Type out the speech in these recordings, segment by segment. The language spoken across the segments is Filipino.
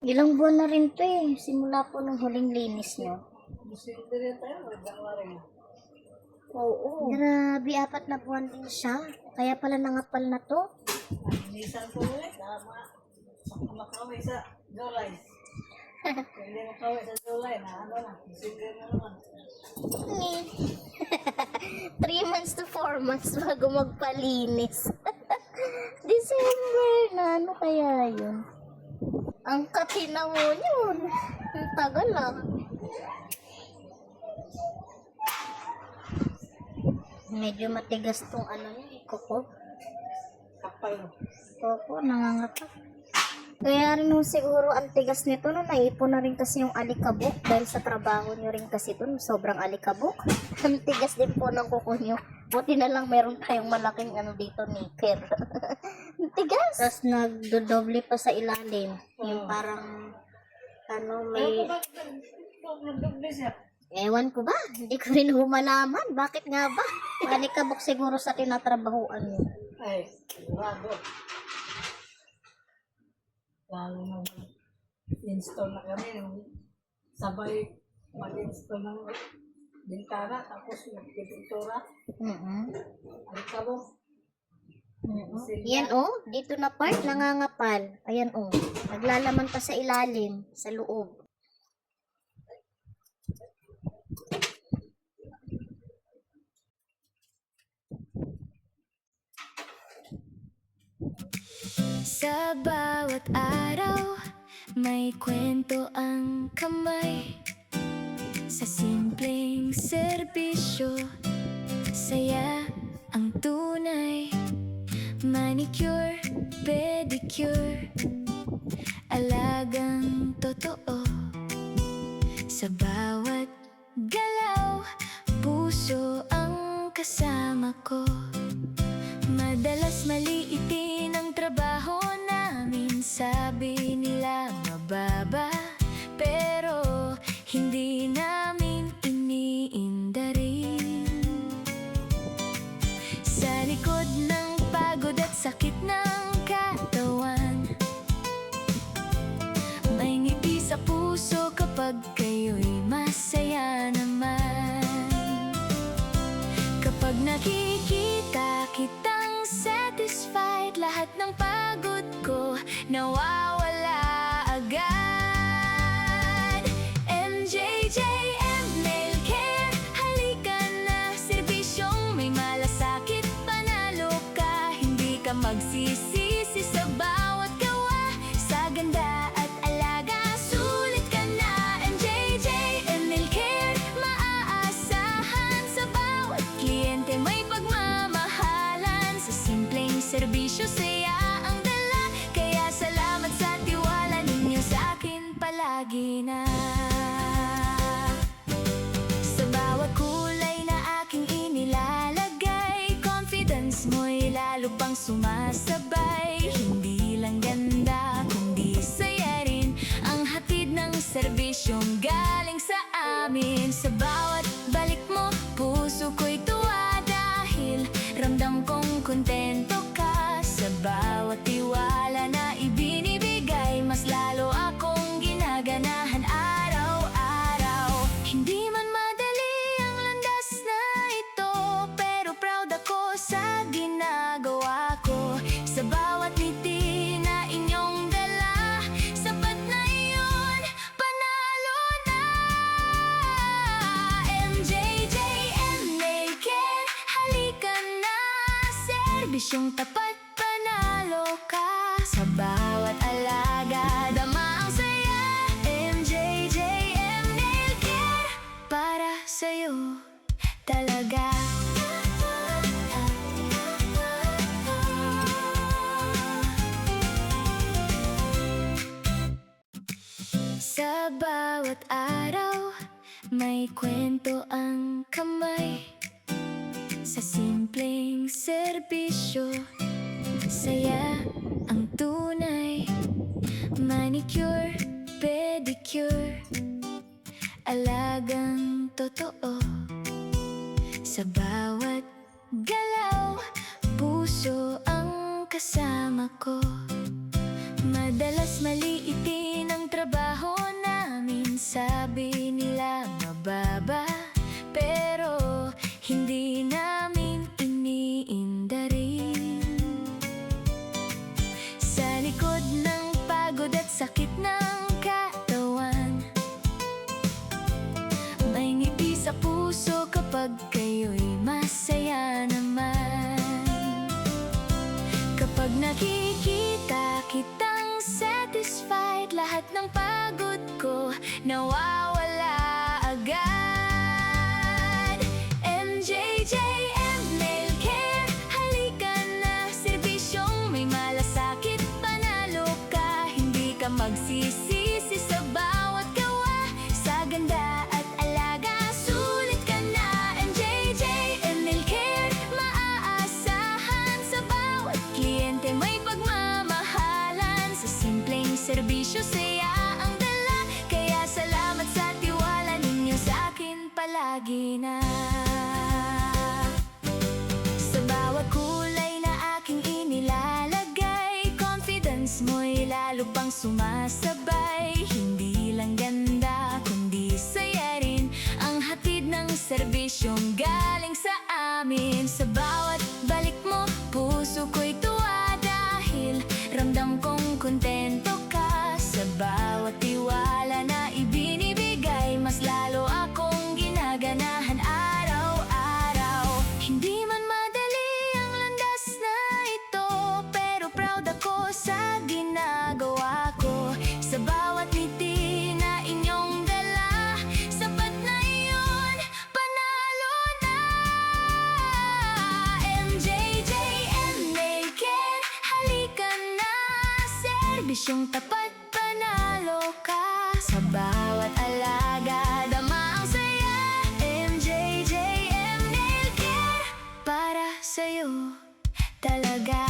Ilang buwan na rin to eh. Simula po nung huling linis nyo. Oo. Grabe, 4 na buwan din siya. Kaya pala nangapal na to. Minsan po ulit, makaway sa July. Hindi makaway sa July, na ano na, December na naman. 3 months to 4 months bago magpalinis. December na, ano kaya yun? Ang katinaw yun. Ang tagal lang. Medyo matigas tong ano niya, kuko. Kapal. Opo, nangangapa. Kaya rin siguro ang tigas nito no, naipon na rin kasi yung alikabok dahil sa trabaho nyo rin kasi dun, sobrang alikabok. Ang tigas din po ng kuko nyo. Buti na lang meron tayong malaking ano dito, knicker. Ang tigas! Tapos nagdodoble pa sa ilalim. Yung parang, ano, may... Ewan ko ba? Hindi ko rin humalaman. Bakit nga ba? Alikabok siguro sa tinatrabahuan nyo. Ay, sigurado. Lalo na install na kami, sabay mag-install ng bintana, tapos magpipintura. Alikabok. Yan dito na part nangangapal. Ayan naglalaman pa sa ilalim, sa loob. Sa bawat araw, may kwento ang kamay. Sa simpleng serbisyo, saya ang tunay. Manicure, pedicure, alagang totoo. Sa bawat galaw, puso ang kasama ko. Madalas maliitin ang trabaho namin. Sabi nila mababa, pero hindi namin iniinda rin. Sa likod ng pagod at sakit ng katawan, may ngiti sa puso kapag kayo'y masaya naman. Kapag nakikita kitang satisfied, lahat ng pagod ko nawawala agad. MJJM Nail Care, halika na. Serbisyong may malasakit, panalo ka. Hindi ka magsisisi sa bawat gawa. Sa ganda at alaga, sulit ka na. MJJM Nail Care, maaasahan. Sa bawat kliyente may pagmamahalan. Sa simpleng serbisyo, saya ang dala. Kaya salamat sa tiwala ninyo sa akin palagi na. Sa bawat kulay na aking inilalagay, confidence mo'y lalo pang sumasabay. Hindi lang ganda, kundi saya rin ang hatid ng serbisyong galing sa amin. Sa bawat balik mo, puso ko'y tuwa dahil ramdam kong kontento ka. Sa bawat tiwala na ibinibigay, mas lalo akong ginaganahan araw-araw. Hindi man madali ang landas na ito, pero proud ako sa ginagawa ko. Sa bawat ngiti na inyong dala, sapat na yun, panalo na. MJJM Nail Care, halika na. Serbisyong tapat, panalo ka. Sa bawat alaga, dama ang saya. MJJM Nail Care, para sa'yo talaga. Sa bawat araw, may kwento ang kamay. Sa simpleng serbisyo, saya ang tunay. Manicure, pedicure, alagang totoo. Sa bawat galaw, puso ang kasama ko. Madalas maliitin ang trabaho Sabi nila mababa, pero hindi namin iniinda rin. Sa likod ng pagod at sakit ng katawan, may ngiti sa puso kapag kayo'y masaya naman. Kapag nakikita kitang satisfied, lahat ng pagod ko nawawala agad. MJJM Nail Care, halika na. Serbisyong may malasakit, panalo ka. Hindi ka magsisisi sa bawat gawa. Sa ganda at alaga, sulit ka na. MJJM Nail Care, maaasahan. Sa bawat kliyente may pagmamahalan. Sa simpleng serbisyo, saya ang dala. Kaya salamat sa tiwala ninyo sa akin palagi na. Sa bawat kulay na aking inilalagay, confidence mo'y lalo pang sumasabay. Hindi lang ganda, kundi saya rin ang hatid ng serbisyong galing sa amin. Sa bawat balik mo, puso ko'y tuwa dahil ramdam kong kontento ka. Sa bawat tiwala na ibinibigay, mas lalo akong ginaganahan araw-araw. Hindi man madali ang landas na ito, pero proud ako sa ginagawa ko. Sa bawat ngiti na inyong dala, sapat na iyon, panalo na. MJJM Nail Care, halika na. Serbisyong tapat, panalo ka. Sa bawat alaga, dama ang saya. MJJM Nail Care, para sa'yo talaga.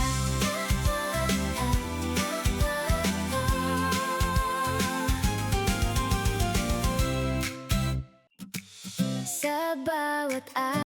Sa bawat